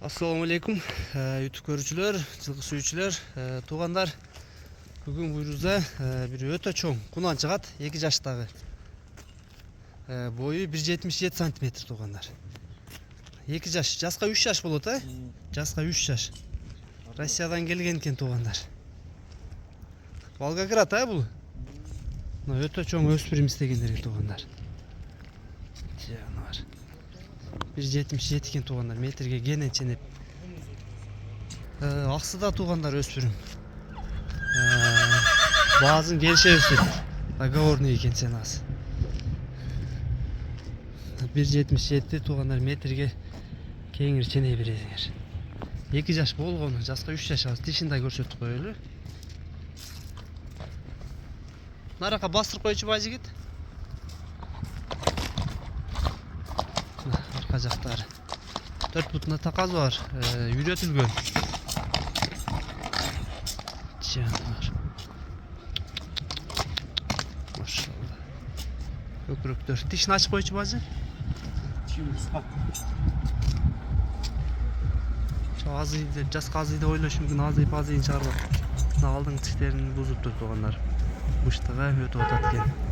Assalamu alaikum YouTube көрүүчүлөр, жылкы сүйүүчүлөр, туугандар. Бүгүн буйрузда бир өтө чоң кунан чыгат, 2 жаштагы. Бою 1,77 см туугандар. 2 жаш, жаска 3 жаш болот, Жаска 3 жаш. Россиядан келген экен туугандар. Волгоград, бул? Мына өтө чоң өспүрүм истегендерге туугандар. Жанар. 1,77 екен туугандар, метрге кенен ченеп. Аксыда туугандар өспүрүм. Баазын келишебиз деп. Договорный экен сенасы. 1,77 туугандар, метрге кеңир чене бересиңер. 2 жаш болгону, жаска 3 жаш алыс. Тишин да көрсөтүп коелу. Нарака бастырып койчу бажигит. Arka jақтары 4 бутунда таказ бар, үйрөтүлгөн. Жанар. Машалла. Көкүрөктөр. Тишин ачып койчу бажы. Азый, жаска азый деп ойлошу мүмкүн, азый чыгарып. Алдыңкы тиштерин бузуп туруп тургандар. Быштыга өтүп атат экен.